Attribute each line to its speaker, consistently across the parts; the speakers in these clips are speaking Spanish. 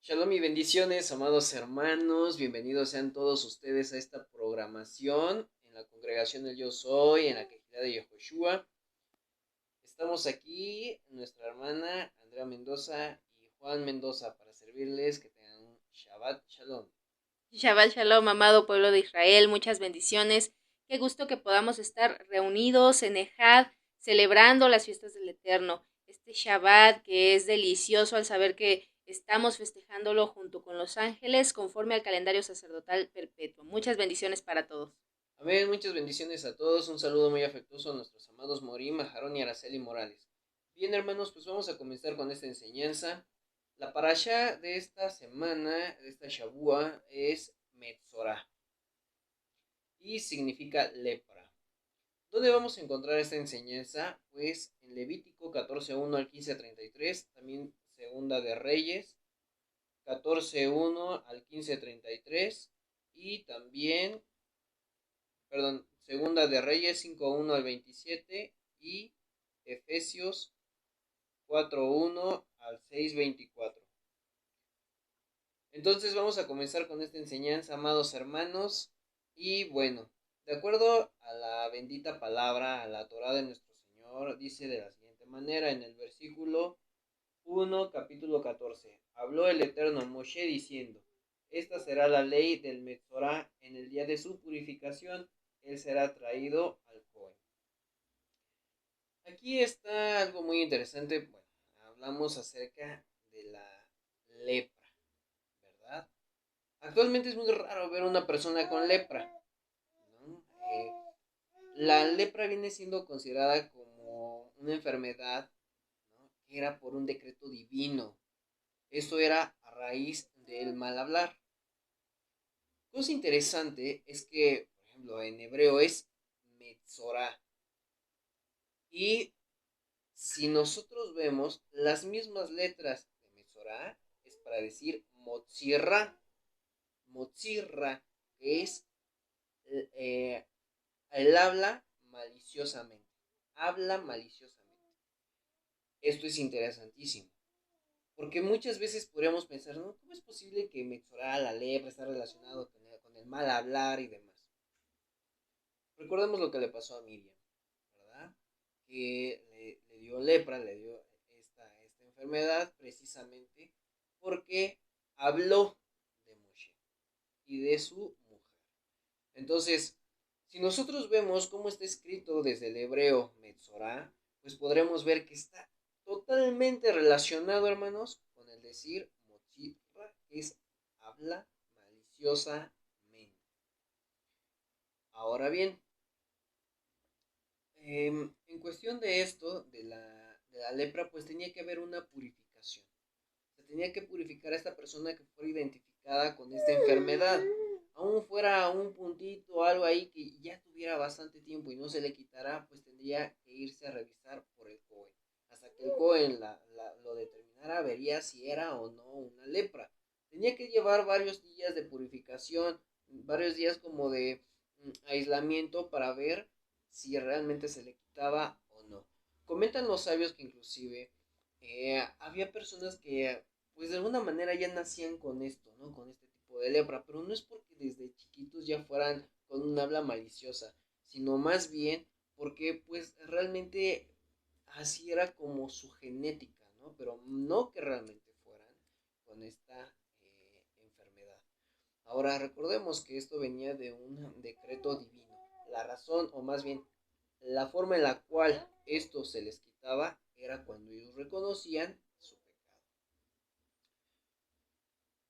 Speaker 1: Shalom y bendiciones, amados hermanos. Bienvenidos sean todos ustedes a esta programación en la congregación del Yo Soy, en la Quejidad de Yehoshua. Estamos aquí, nuestra hermana Andrea Mendoza y Juan Mendoza, para servirles. Que tengan un Shabbat Shalom.
Speaker 2: Shabbat Shalom, amado pueblo de Israel, muchas bendiciones. Qué gusto que podamos estar reunidos en Ejad, celebrando las fiestas del Eterno. Este Shabbat que es delicioso al saber que estamos festejándolo junto con los ángeles conforme al calendario sacerdotal perpetuo. Muchas bendiciones para todos.
Speaker 1: Amén, muchas bendiciones a todos. Un saludo muy afectuoso a nuestros amados Morim, Aharón y Araceli Morales. Bien, hermanos, pues vamos a comenzar con esta enseñanza. La parashá de esta semana, de esta Shavua, es Metzorah y significa lepra. ¿Dónde vamos a encontrar esta enseñanza? Pues en Levítico 14:1 al 15:33, también Segunda de Reyes 14:1 al 15:33 y también, perdón, Segunda de Reyes 5:1 al 27 y Efesios 4:1 al 6:24. Entonces vamos a comenzar con esta enseñanza, amados hermanos. Y bueno, de acuerdo a la bendita palabra, a la Torá de nuestro Señor, dice de la siguiente manera en el versículo 1, capítulo 14. Habló el Eterno a Moshe diciendo: Esta será la ley del Metzorá en el día de su purificación, él será traído al Cohen. Aquí está algo muy interesante. Bueno, hablamos acerca de la lepra, ¿verdad? Actualmente es muy raro ver una persona con lepra, ¿no? La lepra viene siendo considerada como una enfermedad, ¿no?, que era por un decreto divino. Esto era a raíz del mal hablar. Cosa interesante es que, por ejemplo, en hebreo es Metzorah. Y si nosotros vemos las mismas letras de Metzorah, es para decir Motzirra. Motzirra, que es eh, él habla maliciosamente. Habla maliciosamente. Esto es interesantísimo. Porque muchas veces podríamos pensar, ¿no? ¿Cómo es posible que Metzorah, la lepra, está relacionado con el mal hablar y demás? Recordemos lo que le pasó a Miriam, ¿verdad? Que le dio lepra, le dio esta enfermedad precisamente porque habló de Moshe y de su mujer. Entonces, si nosotros vemos cómo está escrito desde el hebreo Metzorah, pues podremos ver que está totalmente relacionado, hermanos, con el decir Motzirra, que es habla maliciosamente. Ahora bien, en cuestión de esto, de la lepra, pues tenía que haber una purificación. Se tenía que purificar a esta persona que fuera identificada con esta enfermedad. Aún fuera un puntito o algo ahí que ya tuviera bastante tiempo y no se le quitara, pues tendría que irse a revisar por el Cohen. Hasta que el Cohen lo determinara, vería si era o no una lepra. Tenía que llevar varios días de purificación, varios días como de aislamiento para ver si realmente se le quitaba o no. Comentan los sabios que inclusive había personas que pues de alguna manera ya nacían con esto, ¿no? Con este tipo de lepra, pero no es porque desde chiquitos ya fueran con un habla maliciosa, sino más bien porque pues realmente así era como su genética, ¿no? Pero no que realmente fueran con esta enfermedad. Ahora recordemos que esto venía de un decreto divino. La razón, o más bien la forma en la cual esto se les quitaba, era cuando ellos reconocían su pecado.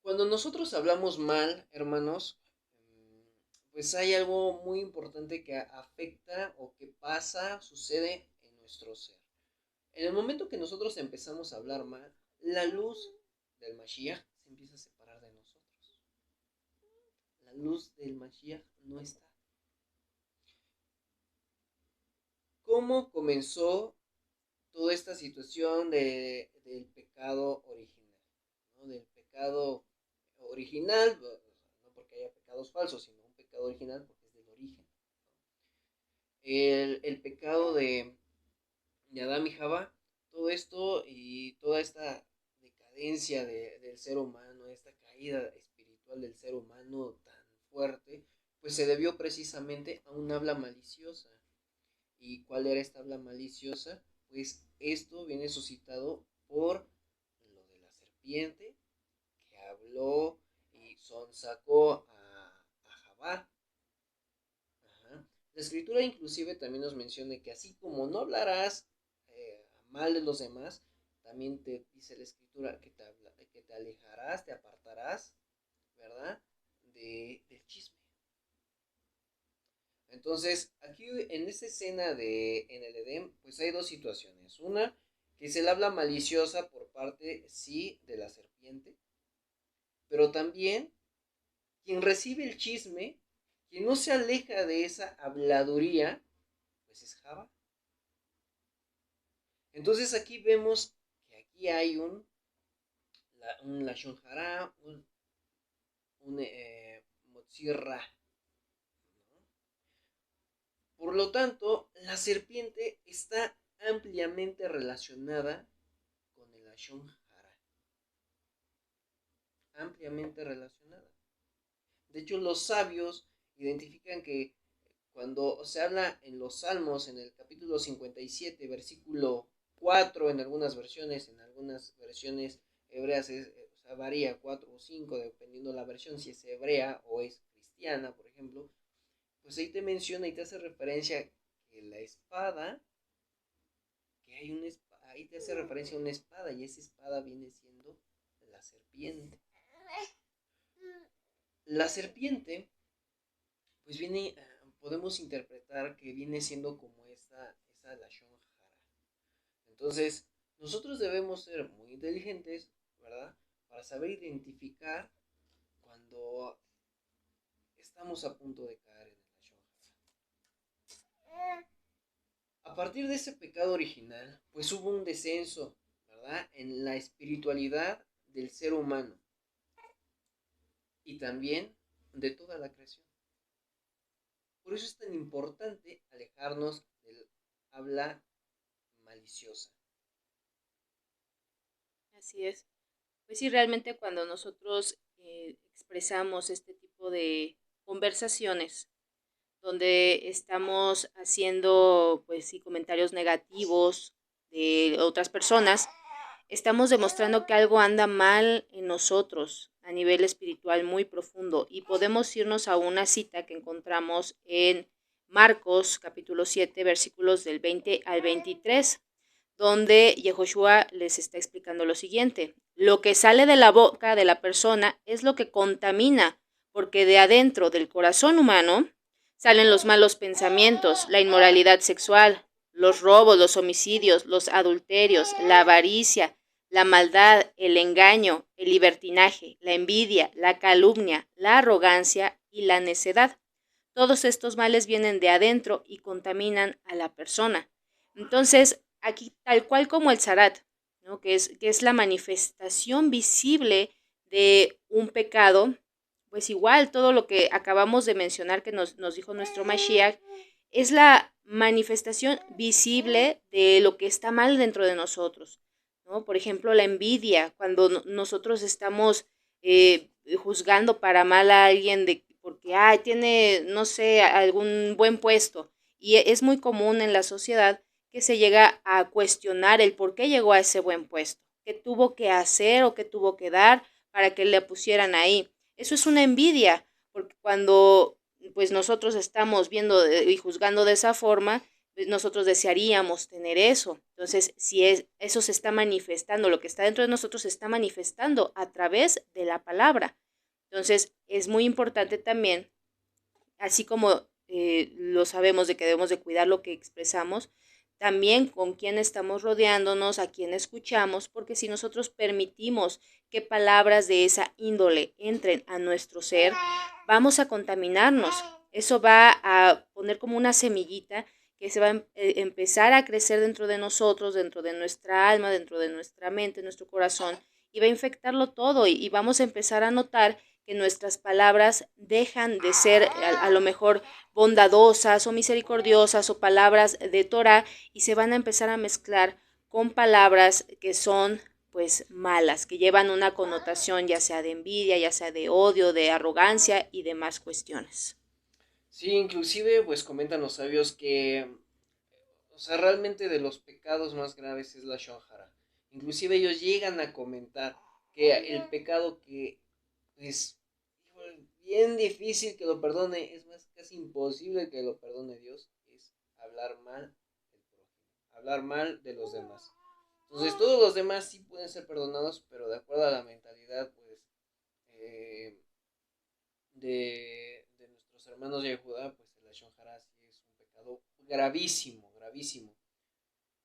Speaker 1: Cuando nosotros hablamos mal, hermanos, pues hay algo muy importante que afecta o que pasa, sucede en nuestro ser. En el momento que nosotros empezamos a hablar mal, la luz del Mashiach se empieza a separar de nosotros. La luz del Mashiach no está. ¿Cómo comenzó toda esta situación del pecado original? ¿No? Del pecado original, no porque haya pecados falsos, sino un pecado original porque es del origen. El pecado de Adán y Jabá, todo esto y toda esta decadencia del ser humano, esta caída espiritual del ser humano tan fuerte, pues se debió precisamente a un habla maliciosa. ¿Y cuál era esta habla maliciosa? Pues esto viene suscitado por lo de la serpiente que habló y sonsacó a Jabá. Ajá. La escritura inclusive también nos menciona que así como no hablarás mal de los demás, también te dice la escritura que te alejarás, te apartarás, ¿verdad? Del chisme. Entonces, aquí en esta escena en el Edén, pues hay dos situaciones. Una, que es el habla maliciosa por parte, sí, de la serpiente, pero también quien recibe el chisme, quien no se aleja de esa habladuría, pues es Java. Entonces aquí vemos que aquí hay un Lashon Hara, un Motzirra. Por lo tanto, la serpiente está ampliamente relacionada con el Lashon Hara. Ampliamente relacionada. De hecho, los sabios identifican que cuando se habla en los Salmos, en el capítulo 57, versículo 4, en algunas versiones hebreas o sea, varía 4 o 5, dependiendo la versión, si es hebrea o es cristiana, por ejemplo, pues ahí te menciona y te hace referencia que la espada, que hay una espada, ahí te hace referencia a una espada, y esa espada viene siendo la serpiente. La serpiente, pues viene, podemos interpretar que viene siendo como esa Lashon Hara. Entonces, nosotros debemos ser muy inteligentes, ¿verdad? Para saber identificar cuando estamos a punto de caer en el Lashon Hara. A partir de ese pecado original, pues hubo un descenso, ¿verdad? En la espiritualidad del ser humano y también de toda la creación. Por eso es tan importante alejarnos del habla maliciosa.
Speaker 2: Así es. Pues sí, realmente cuando nosotros expresamos este tipo de conversaciones, donde estamos haciendo, pues sí, comentarios negativos de otras personas, estamos demostrando que algo anda mal en nosotros a nivel espiritual muy profundo, y podemos irnos a una cita que encontramos en Marcos capítulo 7 versículos del 20 al 23, donde Yehoshua les está explicando lo siguiente: lo que sale de la boca de la persona es lo que contamina, porque de adentro del corazón humano salen los malos pensamientos, la inmoralidad sexual, los robos, los homicidios, los adulterios, la avaricia, la maldad, el engaño, el libertinaje, la envidia, la calumnia, la arrogancia y la necedad. Todos estos males vienen de adentro y contaminan a la persona. Entonces, aquí, tal cual como el Zarat, ¿no? que es la manifestación visible de un pecado, pues igual todo lo que acabamos de mencionar que nos dijo nuestro Mashiach es la manifestación visible de lo que está mal dentro de nosotros, ¿no? Por ejemplo, la envidia, cuando nosotros estamos juzgando para mal a alguien porque tiene, no sé, algún buen puesto, y es muy común en la sociedad que se llega a cuestionar el por qué llegó a ese buen puesto, qué tuvo que hacer o qué tuvo que dar para que le pusieran ahí. Eso es una envidia, porque cuando pues nosotros estamos viendo y juzgando de esa forma, pues nosotros desearíamos tener eso. Entonces, si eso se está manifestando, lo que está dentro de nosotros se está manifestando a través de la palabra. Entonces, es muy importante también, así como lo sabemos de que debemos de cuidar lo que expresamos, también con quién estamos rodeándonos, a quién escuchamos, porque si nosotros permitimos que palabras de esa índole entren a nuestro ser, vamos a contaminarnos. Eso va a poner como una semillita que se va a empezar a crecer dentro de nosotros, dentro de nuestra alma, dentro de nuestra mente, nuestro corazón, y va a infectarlo todo, y vamos a empezar a notar que nuestras palabras dejan de ser a lo mejor bondadosas o misericordiosas o palabras de Torah, y se van a empezar a mezclar con palabras que son pues malas, que llevan una connotación ya sea de envidia, ya sea de odio, de arrogancia y demás cuestiones.
Speaker 1: Sí, inclusive pues comentan los sabios que, o sea, realmente de los pecados más graves es la shonjara. Inclusive ellos llegan a comentar que el pecado que es bien difícil que lo perdone, es más casi imposible que lo perdone Dios, es hablar mal del prójimo, hablar mal de los demás. Entonces todos los demás sí pueden ser perdonados, pero de acuerdo a la mentalidad pues eh, de nuestros hermanos de Judá, pues el Lashon Hara sí es un pecado gravísimo, gravísimo.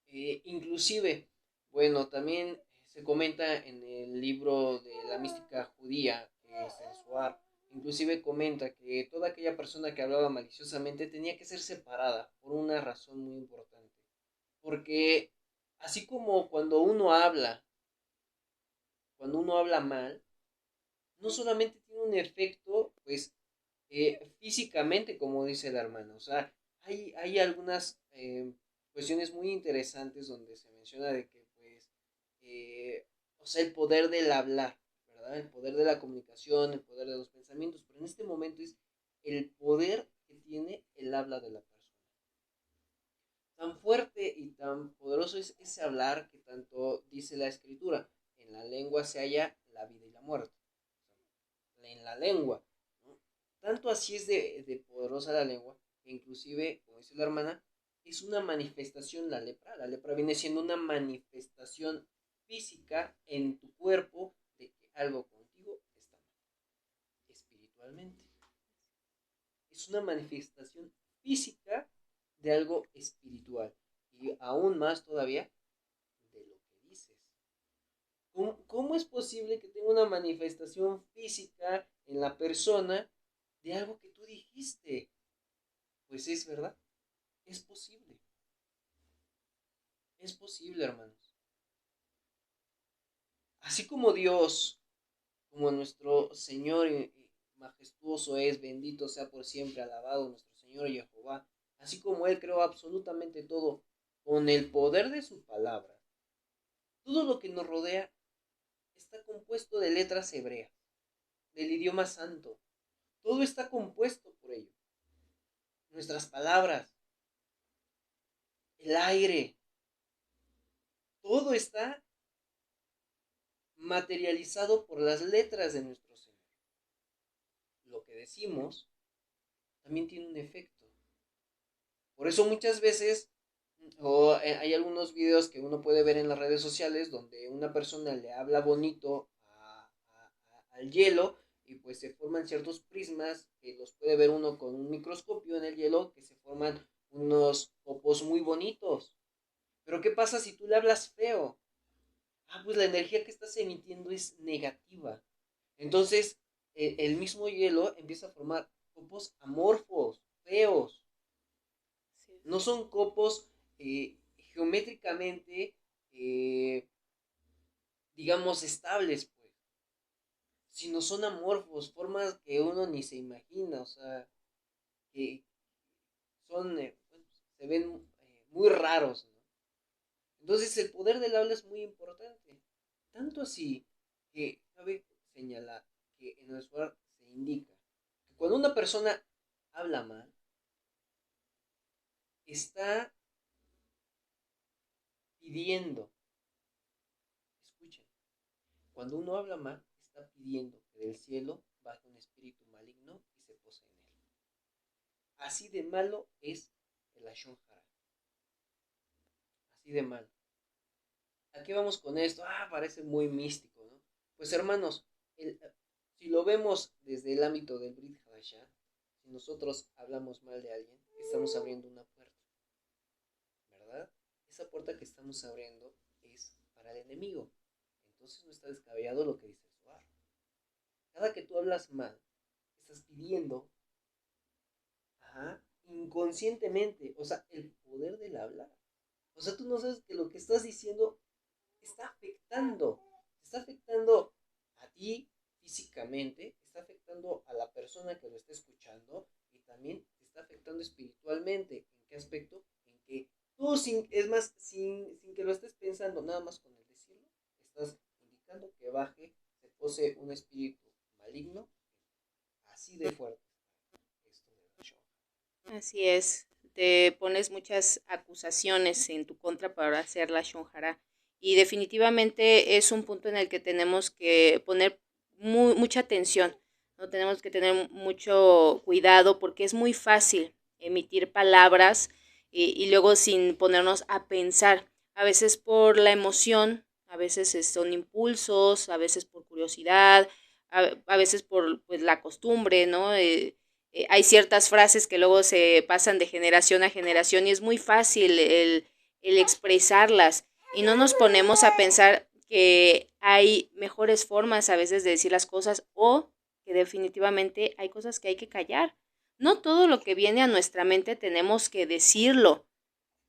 Speaker 1: Inclusive, bueno, también se comenta en el libro de la mística judía, que es el Zohar, inclusive comenta que toda aquella persona que hablaba maliciosamente tenía que ser separada por una razón muy importante. Porque así como cuando uno habla mal, no solamente tiene un efecto, pues, físicamente, como dice la hermana, o sea, hay algunas cuestiones muy interesantes donde se menciona de que, pues, o sea, el poder del hablar, ¿verdad? El poder de la comunicación, el poder de los pensamientos, pero en este momento es el poder que tiene el habla de la persona. Tan fuerte y tan poderoso es ese hablar que tanto dice la escritura, en la lengua se halla la vida y la muerte, en la lengua, ¿no? Tanto así es de poderosa la lengua, que inclusive, como dice la hermana, es una manifestación la lepra viene siendo una manifestación física en tu cuerpo de que algo contigo está mal, espiritualmente. Es una manifestación física de algo espiritual y aún más todavía de lo que dices. ¿Cómo es posible que tenga una manifestación física en la persona de algo que tú dijiste? Pues es verdad, es posible, es posible, hermanos. Así como Dios, como nuestro Señor majestuoso es, bendito sea por siempre, alabado nuestro Señor Jehová, así como Él creó absolutamente todo con el poder de su palabra, todo lo que nos rodea está compuesto de letras hebreas, del idioma santo. Todo está compuesto por ello. Nuestras palabras, el aire, todo está materializado por las letras de nuestro Señor. Lo que decimos también tiene un efecto. Por eso muchas veces, hay algunos videos que uno puede ver en las redes sociales donde una persona le habla bonito al hielo y pues se forman ciertos prismas que los puede ver uno con un microscopio en el hielo, que se forman unos copos muy bonitos. Pero ¿qué pasa si tú le hablas feo? Pues la energía que estás emitiendo es negativa. Entonces, el mismo hielo empieza a formar copos amorfos, feos.
Speaker 2: Sí.
Speaker 1: No son copos geométricamente, eh, digamos, estables, pues, sino son amorfos, formas que uno ni se imagina, o sea, que son, se ven muy raros, ¿no? Entonces, el poder del habla es muy importante. Tanto así que cabe señalar que en el Suar se indica que cuando una persona habla mal, está pidiendo, escuchen, cuando uno habla mal, está pidiendo que del cielo baje un espíritu maligno y se pose en él. Así de malo es el Ashon Hara. Así de malo. ¿A qué vamos con esto? Parece muy místico, ¿no? Pues hermanos, si lo vemos desde el ámbito del Brit Hadashah, si nosotros hablamos mal de alguien, estamos abriendo una puerta, ¿verdad? Esa puerta que estamos abriendo es para el enemigo. Entonces no está descabellado lo que dice el Zohar. Cada que tú hablas mal, estás pidiendo, inconscientemente, o sea, el poder del hablar. O sea, tú no sabes que lo que estás diciendo está afectando a ti físicamente, está afectando a la persona que lo está escuchando y también te está afectando espiritualmente. ¿En qué aspecto? En que tú, es más, sin que lo estés pensando, nada más con el decirlo, estás indicando que baje, se posee un espíritu maligno, así de fuerte. Esto de la shonja.
Speaker 2: Así es, te pones muchas acusaciones en tu contra para hacer la shonjara y definitivamente es un punto en el que tenemos que poner mucha atención, no tenemos que tener mucho cuidado porque es muy fácil emitir palabras y luego sin ponernos a pensar, a veces por la emoción, a veces son impulsos, a veces por curiosidad, a veces por pues la costumbre, ¿no? Hay ciertas frases que luego se pasan de generación a generación y es muy fácil el expresarlas y no nos ponemos a pensar que hay mejores formas a veces de decir las cosas o que definitivamente hay cosas que hay que callar. No todo lo que viene a nuestra mente tenemos que decirlo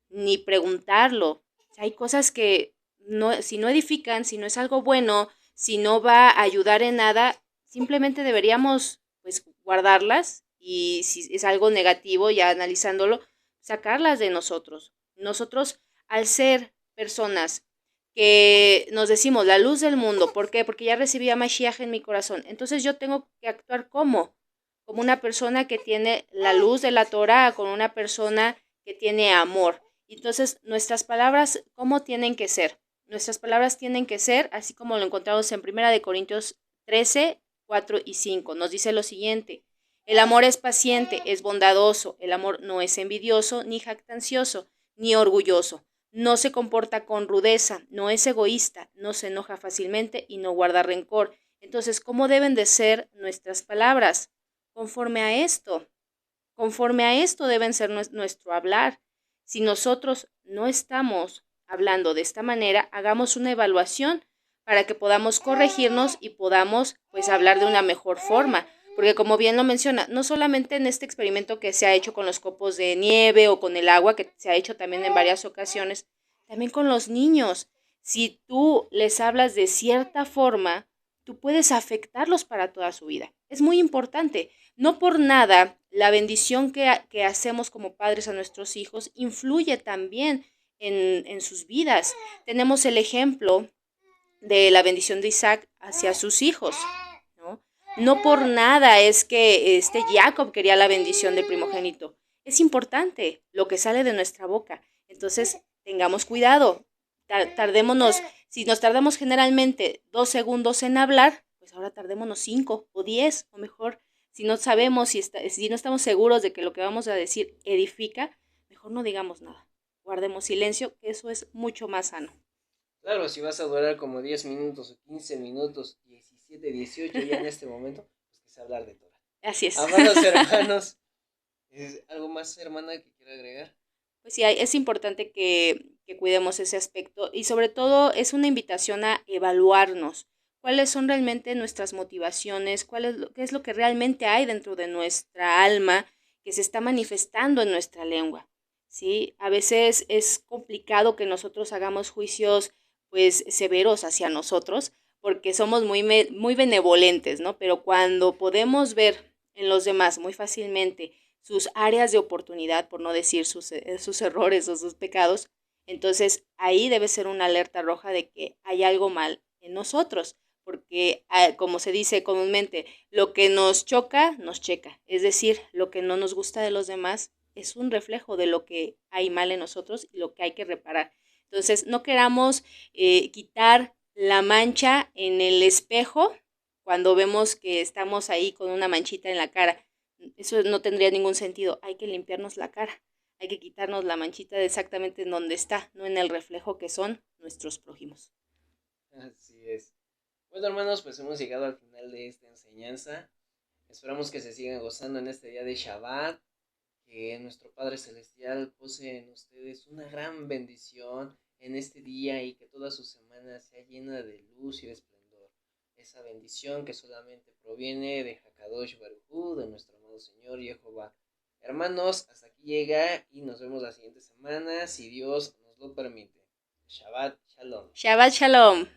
Speaker 2: ni preguntarlo. Hay cosas que no, si no edifican, si no es algo bueno, si no va a ayudar en nada, simplemente deberíamos pues guardarlas y si es algo negativo, ya analizándolo, sacarlas de nosotros. Nosotros, al ser personas que nos decimos la luz del mundo, ¿por qué? Porque ya recibí a Mashiach en mi corazón. Entonces yo tengo que actuar como una persona que tiene la luz de la Torah, con una persona que tiene amor. Entonces, nuestras palabras, ¿cómo tienen que ser? Nuestras palabras tienen que ser, así como lo encontramos en 1 Corintios 13, 4 y 5. Nos dice lo siguiente: el amor es paciente, es bondadoso, el amor no es envidioso, ni jactancioso, ni orgulloso. No se comporta con rudeza, no es egoísta, no se enoja fácilmente y no guarda rencor. Entonces, ¿cómo deben de ser nuestras palabras? Conforme a esto deben ser nuestro hablar. Si nosotros no estamos hablando de esta manera, hagamos una evaluación para que podamos corregirnos y podamos pues hablar de una mejor forma. Porque como bien lo menciona, no solamente en este experimento que se ha hecho con los copos de nieve o con el agua, que se ha hecho también en varias ocasiones, también con los niños. Si tú les hablas de cierta forma, tú puedes afectarlos para toda su vida. Es muy importante. No por nada, la bendición que hacemos como padres a nuestros hijos influye también en sus vidas. Tenemos el ejemplo de la bendición de Isaac hacia sus hijos, ¿no? No por nada es que Jacob quería la bendición del primogénito. Es importante lo que sale de nuestra boca. Entonces, tengamos cuidado. Tardémonos, si nos tardamos generalmente 2 segundos en hablar, pues ahora tardémonos 5 o 10, o mejor, si no sabemos, si no estamos seguros de que lo que vamos a decir edifica, mejor no digamos nada. Guardemos silencio, que eso es mucho más sano.
Speaker 1: Claro, si vas a durar como 10 minutos o 15 minutos, 17, 18 ya en este momento, pues que se hablar de Torah.
Speaker 2: Así es.
Speaker 1: Amados hermanos, ¿algo más, hermana, que quiera agregar?
Speaker 2: Pues sí, es importante que cuidemos ese aspecto y sobre todo es una invitación a evaluarnos. ¿Cuáles son realmente nuestras motivaciones? ¿Qué es lo que realmente hay dentro de nuestra alma que se está manifestando en nuestra lengua? ¿Sí? A veces es complicado que nosotros hagamos juicios pues severos hacia nosotros porque somos muy benevolentes, ¿no? Pero cuando podemos ver en los demás muy fácilmente sus áreas de oportunidad, por no decir sus errores o sus pecados, entonces ahí debe ser una alerta roja de que hay algo mal en nosotros, porque como se dice comúnmente, lo que nos choca, nos checa, es decir, lo que no nos gusta de los demás es un reflejo de lo que hay mal en nosotros y lo que hay que reparar. Entonces, no queramos quitar la mancha en el espejo cuando vemos que estamos ahí con una manchita en la cara. Eso no tendría ningún sentido. Hay que limpiarnos la cara. Hay que quitarnos la manchita de exactamente en donde está, no en el reflejo que son nuestros prójimos.
Speaker 1: Así es. Bueno, hermanos, pues hemos llegado al final de esta enseñanza. Esperamos que se sigan gozando en este día de Shabbat. Que nuestro Padre Celestial pose en ustedes una gran bendición en este día y que toda su semana sea llena de luz y de esplendor. Esa bendición que solamente proviene de Hakadosh Baruj Hu, de nuestro amado Señor Jehová. Hermanos, hasta aquí llega y nos vemos la siguiente semana, si Dios nos lo permite. Shabbat Shalom.
Speaker 2: Shabbat Shalom.